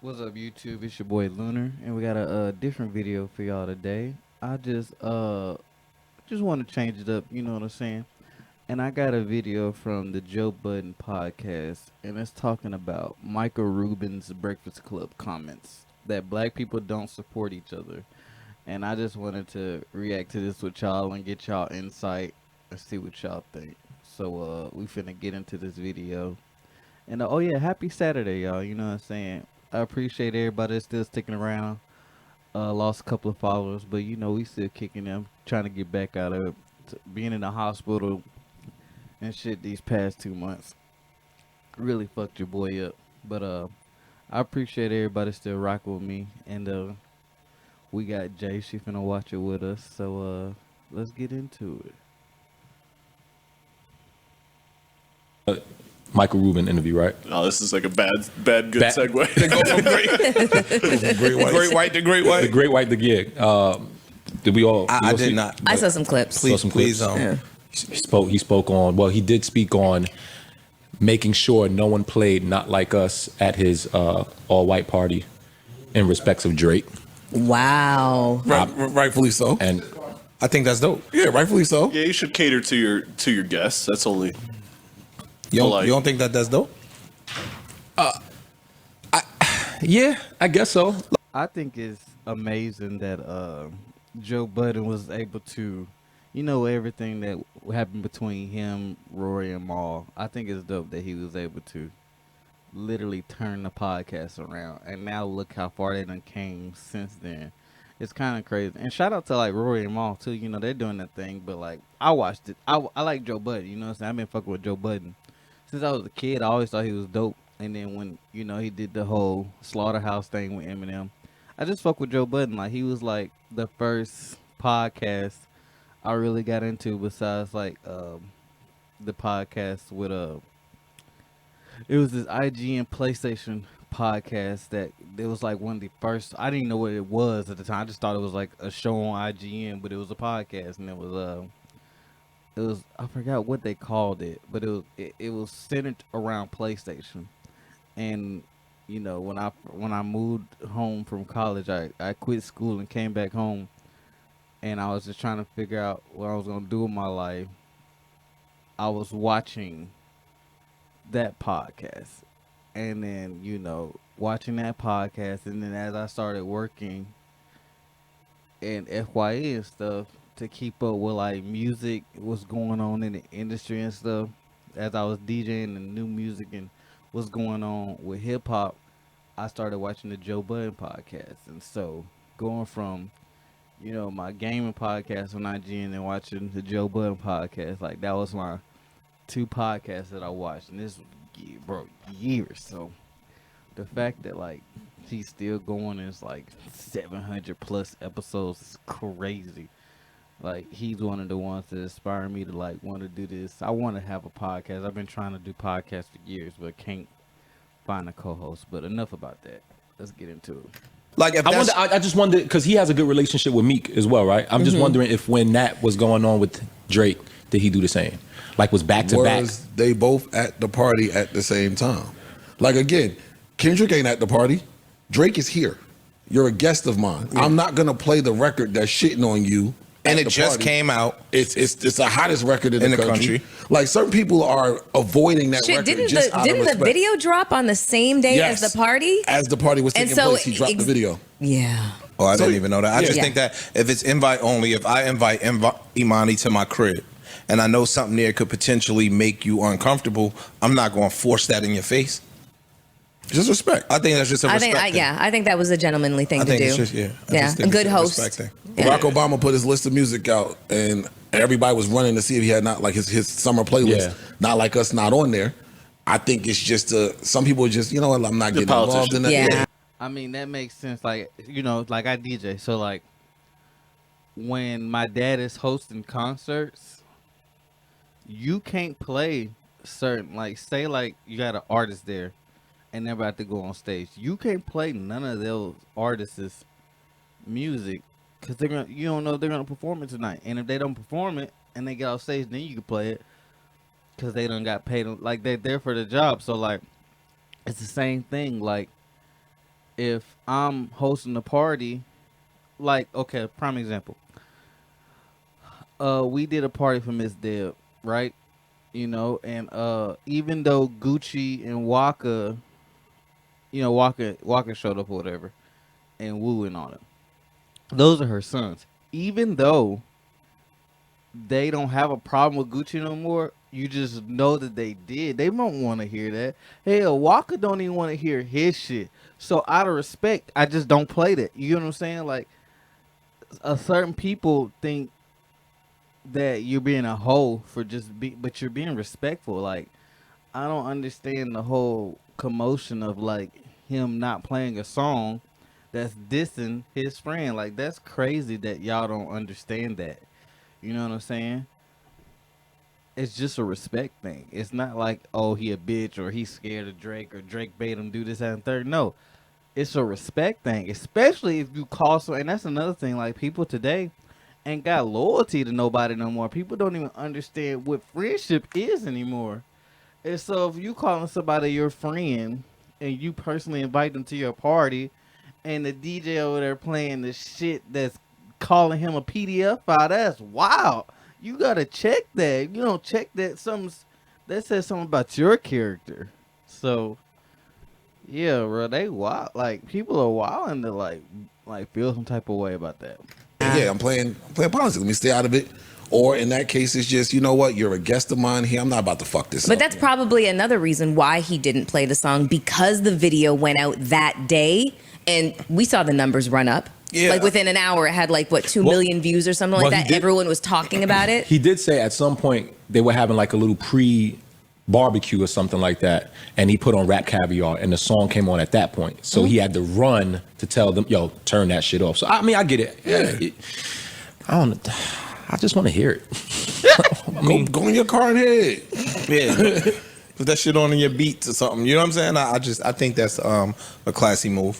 What's up, YouTube? It's your boy Lunar, and we got a different video for y'all today. I just want to change it up, you know what I'm saying? And I got a video from the Joe Budden podcast, and it's talking about Michael Rubin's Breakfast Club comments that black people don't support each other. And I just wanted to react to this with y'all and get y'all insight and see what y'all think. So we finna get into this video. And oh yeah, happy Saturday, y'all. You know what I'm saying? I appreciate everybody that's still sticking around. Lost a couple of followers, but you know we still kicking them, trying to get back out of being in the hospital and shit these past 2 months. Really fucked your boy up. But I appreciate everybody still rocking with me, and we got Jay. She finna watch it with us. So let's get into it. Michael Rubin interview, right? Oh, this is like a good segue. They go from great white to great white. The Great White the gig. Did we all? I did not. I saw some clips. Saw some clips. Yeah. He spoke on. Well, he did speak on making sure no one played "Not Like Us" at his all-white party in respects of Drake. Wow. Rightfully so. And I think that's dope. Yeah, rightfully so. Yeah, you should cater to your guests. That's only. You don't think that's dope? yeah, I guess so. I think it's amazing that Joe Budden was able to, you know, everything that happened between him, Rory, and Maul. I think it's dope that he was able to literally turn the podcast around, and now look how far they done came since then. It's kind of crazy. And shout out to like Rory and Maul too. You know, they're doing that thing, but like I watched it. I like Joe Budden. You know what I'm saying? I've been fucking with Joe Budden since I was a kid. I always thought he was dope. And then when, you know, he did the whole Slaughterhouse thing with Eminem, I just fuck with Joe Budden. Like, he was like the first podcast I really got into, besides like the podcast with it was this IGN PlayStation podcast that it was like one of the first. I didn't know what it was at the time. I just thought it was like a show on IGN, but it was a podcast, and it was, I forgot what they called it, but it was centered around PlayStation. And you know, when I moved home from college, I quit school and came back home, and I was just trying to figure out what I was gonna do with my life. I was watching that podcast, and then, you know, watching that podcast, and then as I started working in FYE and stuff to keep up with like music, what's going on in the industry and stuff, as I was DJing the new music and what's going on with hip hop, I started watching the Joe Budden podcast. And so going from, you know, my gaming podcast on IGN and watching the Joe Budden podcast, like that was my two podcasts that I watched, and this was, bro, years. So the fact that like he's still going, is like 700 plus episodes, is crazy. Like, he's one of the ones that inspire me to like want to do this. I want to have a podcast. I've been trying to do podcasts for years, but can't find a co-host. But enough about that. Let's get into it. Like, if I just wonder, because he has a good relationship with Meek as well, right? I'm just wondering if when that was going on with Drake, did he do the same? Like, was back to back? Was they both at the party at the same time? Like, again, Kendrick ain't at the party. Drake is here. You're a guest of mine. Yeah. I'm not gonna play the record that's shitting on you. And it just came out. It's the hottest record in the country. Like, certain people are avoiding that record. Didn't just out of the respect. video drop on the same day as the party? As the party was taking place, he dropped the video. Yeah. Oh, I didn't even know that. I just think that if it's invite only, if I invite Imani to my crib and I know something there could potentially make you uncomfortable, I'm not going to force that in your face. Just respect. I think that's just a respect thing. I think that was a gentlemanly thing to do. It's just, a good host. Barack Obama put his list of music out, and everybody was running to see if he had not like his summer playlist. Not Like Us, not on there. I think it's just some people are just, you know what, I'm not getting involved in that. Yeah. I mean, that makes sense. Like, you know, like I DJ, so like when my dad is hosting concerts, you can't play certain, like, say like you got an artist there and they're about to go on stage. You can't play none of those artists' music, because you don't know if they're gonna perform it tonight. And if they don't perform it and they get off stage, then you can play it, because they done got paid. Like, they're there for the job. So like, it's the same thing. Like, if I'm hosting a party, like, okay, prime example. We did a party for Miss Deb, right? You know, and even though Gucci and Waka, you know, Waka showed up or whatever, and wooing on him. Those are her sons. Even though they don't have a problem with Gucci no more, you just know that they did. They don't want to hear that. Hell, Waka don't even want to hear his shit. So out of respect, I just don't play that. You know what I'm saying? Like, a certain people think that you're being a hoe for but you're being respectful. Like, I don't understand the whole commotion of like him not playing a song that's dissing his friend. Like, that's crazy that y'all don't understand that. You know what I'm saying? It's just a respect thing. It's not like, oh, he a bitch or he's scared of Drake or Drake made him do this, that, and third. No, it's a respect thing, especially if you call so. And that's another thing. Like, people today ain't got loyalty to nobody no more. People don't even understand what friendship is anymore. And so if you calling somebody your friend and you personally invite them to your party and the DJ over there playing the shit that's calling him a PDF file, that's wild. You gotta check that. You don't check that, that says something about your character. So yeah, bro, they wild. Like, people are wilding to like feel some type of way about that. Yeah, I'm playing politics. Let me stay out of it. Or in that case, it's just, you know what? You're a guest of mine here. I'm not about to fuck this up. But that's probably another reason why he didn't play the song, because the video went out that day and we saw the numbers run up. Yeah. Like, within an hour, it had like, what, 2 million views or something like that. Everyone was talking about it. He did say at some point they were having like a little barbecue or something like that, and he put on Rap Caviar, and the song came on at that point. So he had to run to tell them, yo, turn that shit off. So I mean, I get it. Yeah. I just want to hear it. Go in your car and hear it. Yeah. Put that shit on in your beats or something. You know what I'm saying? I think that's a classy move.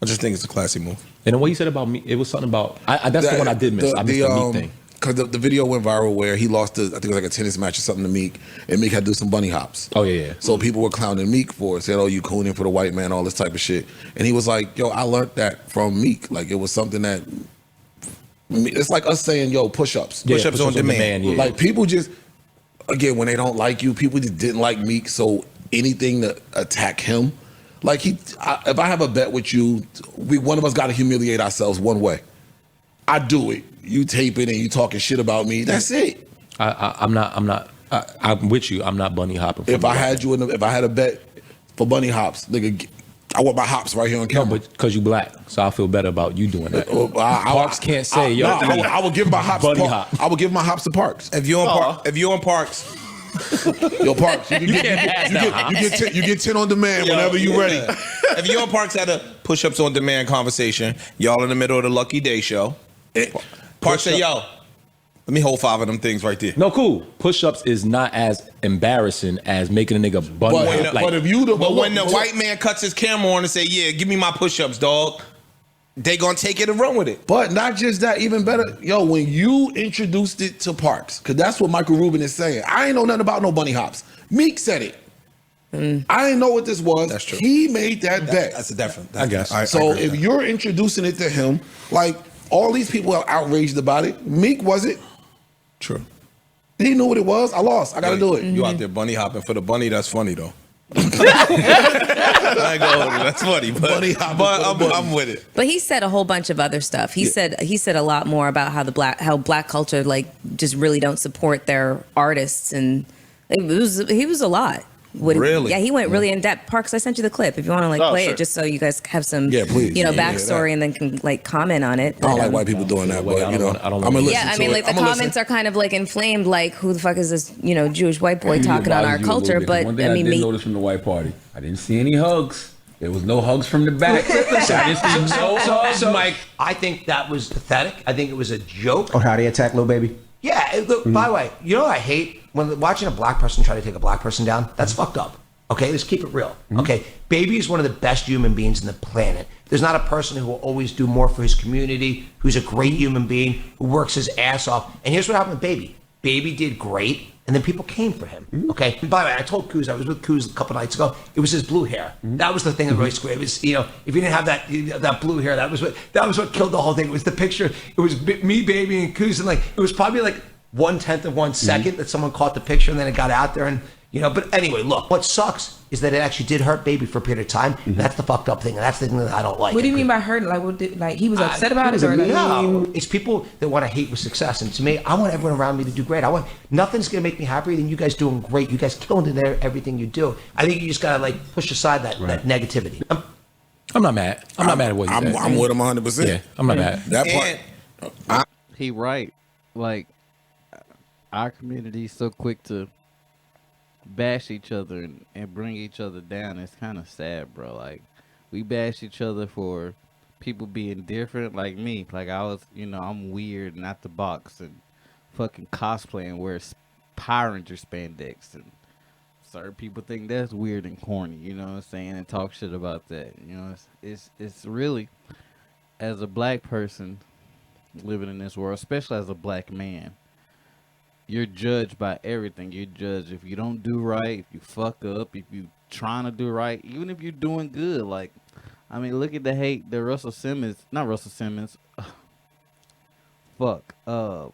I just think it's a classy move. And the way you said about me, it was something about, that's the one I did miss. I missed the Meek thing. Because the video went viral where he lost I think it was like a tennis match or something to Meek, and Meek had to do some bunny hops. Oh, yeah. So people were clowning Meek for it, said, oh, you cooning for the white man, all this type of shit. And he was like, yo, I learned that from Meek. Like, it was something that, it's like us saying, yo, push-ups. Yeah, push-ups on demand. Yeah. Like, people just, again, when they don't like you, people just didn't like Meek, so anything to attack him. Like, if I have a bet with you, one of us got to humiliate ourselves one way. I do it. You tape it and you talking shit about me. That's it. I'm with you. I'm not bunny hopping. If I had a bet for bunny hops, nigga, I want my hops right here on camera. No, but because you black, so I feel better about you doing that. Parks can't say, yo. I will give my hops. Bunny hop. I will give my hops to Parks. If you're on Parks. Yo, Parks, you get 10 on demand whenever you ready. If you on Parks had a push-ups on demand conversation, y'all in the middle of the Lucky Day show. Parks say, yo, let me hold 5 of them things right there. No, cool. Push-ups is not as embarrassing as making a nigga bunny hop. But when the white man cuts his camera on and say, yeah, give me my push-ups, dog, they gonna take it and run with it. But not just that, even better, yo, when you introduced it to Parks, because that's what Michael Rubin is saying. I ain't know nothing about no bunny hops. Meek said it. I didn't know what this was. That's true. He made that bet. That's a different. I guess. So if you're introducing it to him, like, all these people are outraged about it. Meek wasn't. True. He knew what it was. I lost. I got to do it. You out there bunny hopping for the bunny? That's funny though. I ain't gonna hold it. That's funny, but I'm with it. But he said a whole bunch of other stuff. He said a lot more about how black culture like just really don't support their artists, and he was a lot. Really? Yeah, he went really in depth. Parks, I sent you the clip if you want to play it, just so you guys have some, backstory and then can like comment on it. I don't like white people doing that, but I don't I'm gonna listen. Yeah, I mean, like the comments are kind of like inflamed, like who the fuck is this, Jewish white boy talking on our culture? But one thing I didn't notice from the white party, I didn't see any hugs. There was no hugs from the back. I didn't see no hugs, Mike. I think that was pathetic. I think it was a joke. Or how they attack Lil Baby. Yeah, look, by the way, you know what I hate? When watching a black person try to take a black person down, that's fucked up. Okay, let's keep it real. Okay, Baby is one of the best human beings on the planet. There's not a person who will always do more for his community, who's a great human being, who works his ass off. And here's what happened with Baby. Baby did great, And then people came for him. Okay. And by the way, I told Kuz, I was with Kuz a couple nights ago. It was his blue hair. That was the thing that really squared. It was, if you didn't have that blue hair, that was what killed the whole thing. It was the picture. It was me, baby, and Kuz, and like it was probably like 1/10 of 1 second that someone caught the picture, and then it got out there, and But anyway, look, what sucks is that it actually did hurt Baby for a period of time. That's the fucked up thing, and that's the thing that I don't like. What do you mean by hurt? Like he was upset about it, or like no? It's people that want to hate with success, and to me, I want everyone around me to do great. Nothing's gonna make me happier than you guys doing great. You guys killing it in everything you do. I think you just gotta like push aside that negativity. I'm not mad. I'm not mad at what you said. I'm with him 100%. Yeah, I'm not mad. That part. He right. Like our community is so quick to bash each other and bring each other down. It's kind of sad, bro. Like we bash each other for people being different. Like me, like I was, I'm weird and out the box and fucking cosplaying, wear Power Ranger spandex, and certain people think that's weird and corny. You know what I'm saying? And talk shit about that. It's really, as a black person living in this world, especially as a black man, you're judged by everything. You're judged if you don't do right, if you fuck up, if you trying to do right, even if you're doing good. Like, I mean, look at the hate that not Russell Simmons. Fuck. I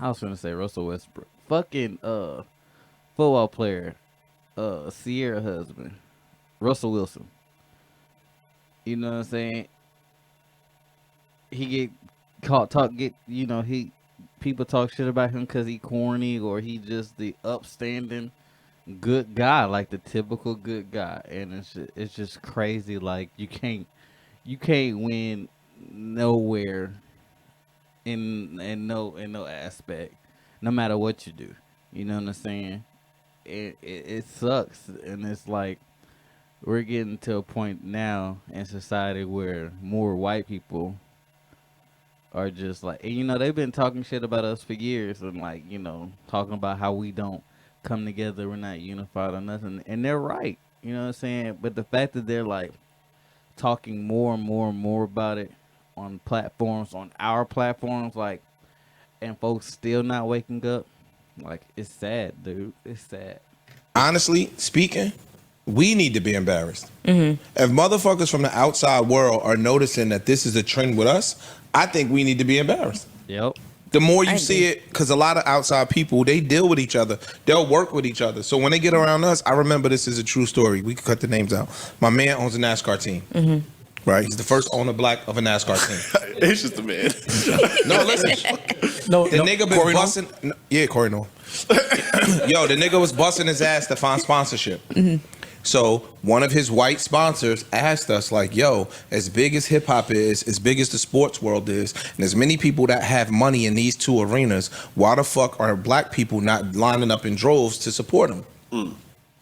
was gonna say Russell Westbrook. Fucking football player, Sierra husband, Russell Wilson. You know what I'm saying? He get caught people talk shit about him because he corny or he just the upstanding good guy, like the typical good guy, and it's just crazy. Like you can't win nowhere in no aspect, no matter what you do. You know what I'm saying? It sucks, and it's like we're getting to a point now in society where more white people are just like, and they've been talking shit about us for years, and like, talking about how we don't come together, we're not unified or nothing, and they're right. You know what I'm saying? But the fact that they're like talking more and more and more about it on platforms, on our platforms, like, and folks still not waking up, like, it's sad, dude. It's sad. Honestly speaking, we need to be embarrassed. If motherfuckers from the outside world are noticing that this is a trend with us, I think we need to be embarrassed. Yep. The more you see it, because a lot of outside people, they deal with each other. They'll work with each other. So when they get around us, I remember this is a true story. We could cut the names out. My man owns a NASCAR team. Right? He's the first owner black of a NASCAR team. It's just a man. No, listen. The nigga been busting. Yeah, Corey Noah. Yo, the nigga was busting his ass to find sponsorship. So one of his white sponsors asked us, like, yo, as big as hip hop is, as big as the sports world is, and as many people that have money in these two arenas, why the fuck are black people not lining up in droves to support them?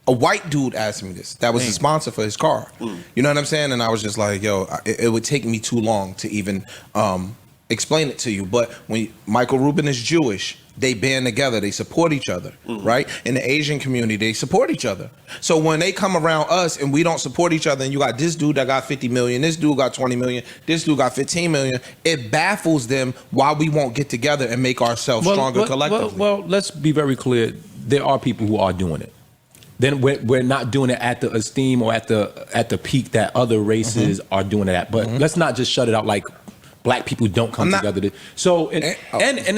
A white dude asked me this. That was the sponsor for his car. You know what I'm saying? And I was just like, yo, it would take me too long to even explain it to you. But when Michael Rubin is Jewish, they band together, they support each other, right? In the Asian community, they support each other. So when they come around us and we don't support each other, and you got this dude that got 50 million, this dude got 20 million, this dude got 15 million, it baffles them why we won't get together and make ourselves stronger collectively. Well, let's be very clear. There are people who are doing it. Then we're not doing it at the esteem or at the peak that other races are doing it at. But let's not just shut it out like black people don't come together. So, and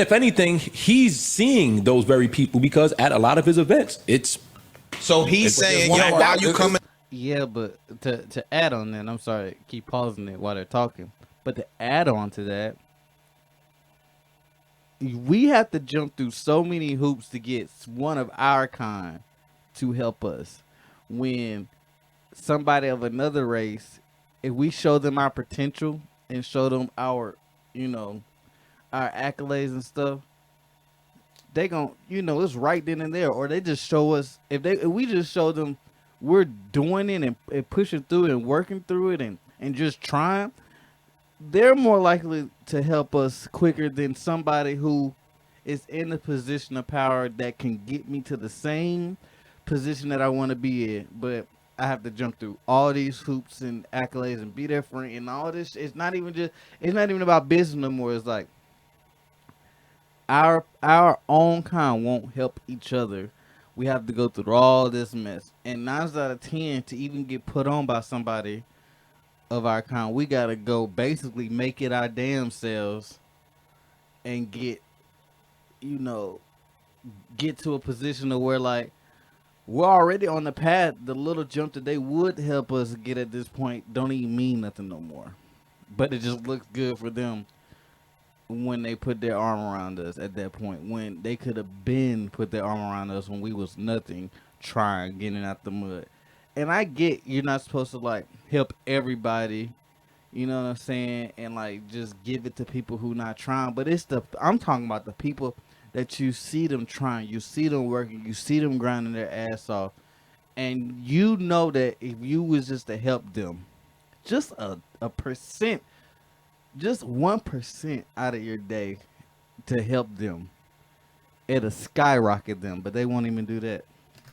if anything, he's seeing those very people because at a lot of his events, so he's saying, yo, why you coming? Yeah, but to add on that, I'm sorry, keep pausing it while they're talking. But to add on to that, we have to jump through so many hoops to get one of our kind to help us. When somebody of another race, if we show them our potential and show them our accolades and stuff, they gon' it's right then and there. Or they just show us, if we just show them we're doing it and pushing through it and working through it and just trying, they're more likely to help us quicker than somebody who is in a position of power that can get me to the same position that I want to be in, but I have to jump through all these hoops and accolades and be there for it and all this. It's not even about business no more. It's like our own kind won't help each other. We have to go through all this mess. And 9 out of 10 to even get put on by somebody of our kind, we gotta go basically make it our damn selves and get to a position of where like we're already on the path. The little jump that they would help us get at this point don't even mean nothing no more. But it just looks good for them when they put their arm around us at that point, when they could have been put their arm around us when we was nothing, trying, getting out the mud. And I get you're not supposed to like help everybody, you know what I'm saying, and like just give it to people who not trying. But I'm talking about the people that you see them trying, you see them working, you see them grinding their ass off, and you know that if you was just to help them, just a percent, just 1% out of your day to help them, it'll skyrocket them. But they won't even do that.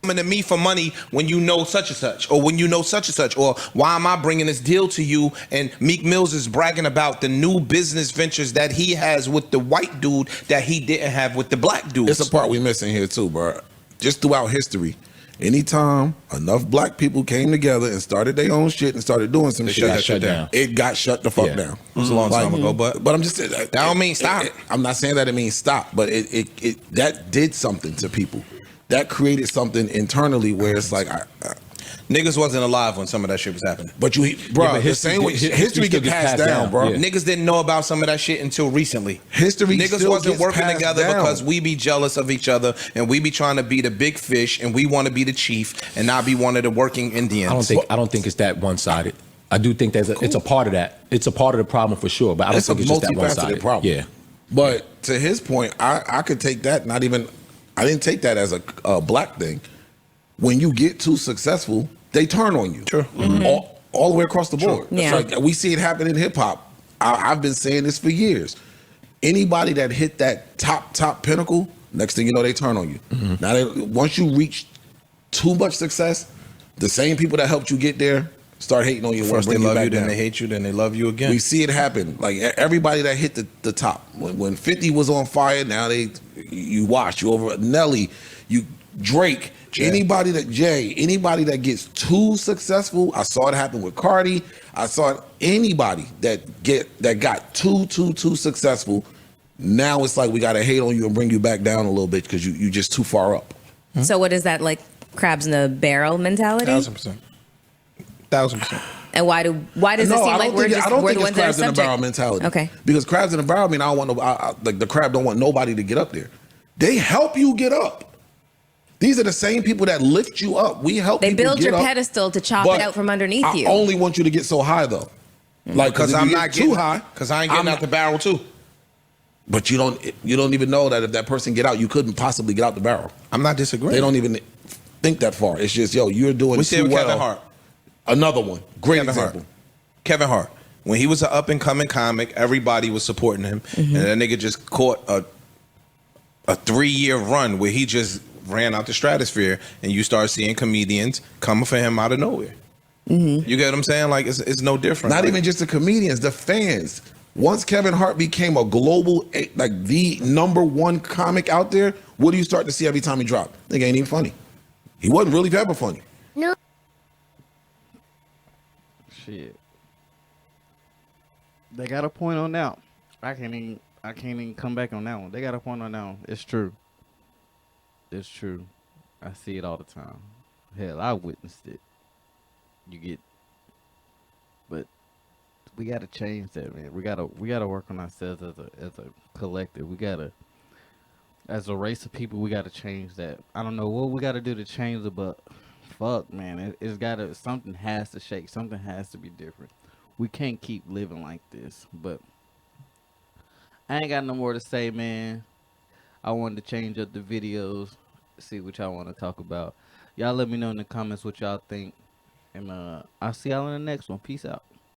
Coming to me for money when you know such and such, or when you know such and such, or why am I bringing this deal to you? And Meek Mills is bragging about the new business ventures that he has with the white dude that he didn't have with the black dude. It's a part we missing here too, bro. Just throughout history, anytime enough black people came together and started their own shit and started doing some shit, it got shut the fuck down. It was a long time ago, but I'm just saying that don't mean stop. I'm not saying that it means stop, but it that did something to people. That created something internally where it's like niggas wasn't alive when some of that shit was happening. But history get passed down, bro. Niggas didn't know about some of that shit until recently. History niggas still wasn't gets working passed together down. because we be jealous of each other and we be trying to be the big fish and we want to be the chief and not be one of the working Indians. I don't think it's that one-sided. I do think it's a part of that. It's a part of the problem for sure, but I don't think it's just that one-sided problem. Yeah. But to his point, I could take that. I didn't take that as a black thing. When you get too successful, they turn on you. Sure. Mm-hmm. All the way across the board. Yeah. It's like we see it happen in hip hop. I've been saying this for years. Anybody that hit that top pinnacle, next thing you know, they turn on you. Mm-hmm. Now, once you reach too much success, the same people that helped you get there start hating on you. First they love you, then down. they hate you, then they love you again. We see it happen. Like everybody that hit the top. When 50 was on fire, now you watch. You over Nelly, you Drake. Anybody that gets too successful, I saw it happen with Cardi. I saw anybody that got too successful. Now it's like we gotta hate on you and bring you back down a little bit because you just too far up. So what is that, like crabs in the barrel mentality? 1000%. 1000%. And why does it seem like we're the ones that are crabs in the barrel subject? mentality. Okay. Because crabs in the barrel mean I don't want the crab don't want nobody to get up there. They help you get up. These are the same people that lift you up. We help They people build get your up, pedestal to chop it out from underneath you. I only want you to get so high though. Like because I'm not too high. Because I ain't getting out the barrel too. But you don't even know that if that person get out, you couldn't possibly get out the barrel. I'm not disagreeing. They don't even think that far. It's just, you're doing too well. Kevin Hart. Another one. Great example. Kevin Hart. When he was an up-and-coming comic, everybody was supporting him. Mm-hmm. And that nigga just caught a 3-year run where he just ran out the stratosphere, and you start seeing comedians coming for him out of nowhere. Mm-hmm. You get what I'm saying? Like, it's no different. Not even just the comedians, the fans. Once Kevin Hart became a global, like the #1 comic out there, what do you start to see every time he dropped? Nigga ain't even funny. He wasn't really ever funny. No. Shit. They got a point on that. I can't even come back on that one. They got a point on that one. It's true. It's true. I see it all the time. Hell, I witnessed it. But we gotta change that, man. We gotta work on ourselves as a collective. We gotta, as a race of people, we gotta change that. I don't know what we gotta do to change it, but fuck, man, it's gotta, something has to shake. Something has to be different. We can't keep living like this. But I ain't got no more to say, man. I wanted to change up the videos, see what y'all want to talk about. Y'all let me know in the comments what y'all think. And I'll see y'all in the next one. Peace out.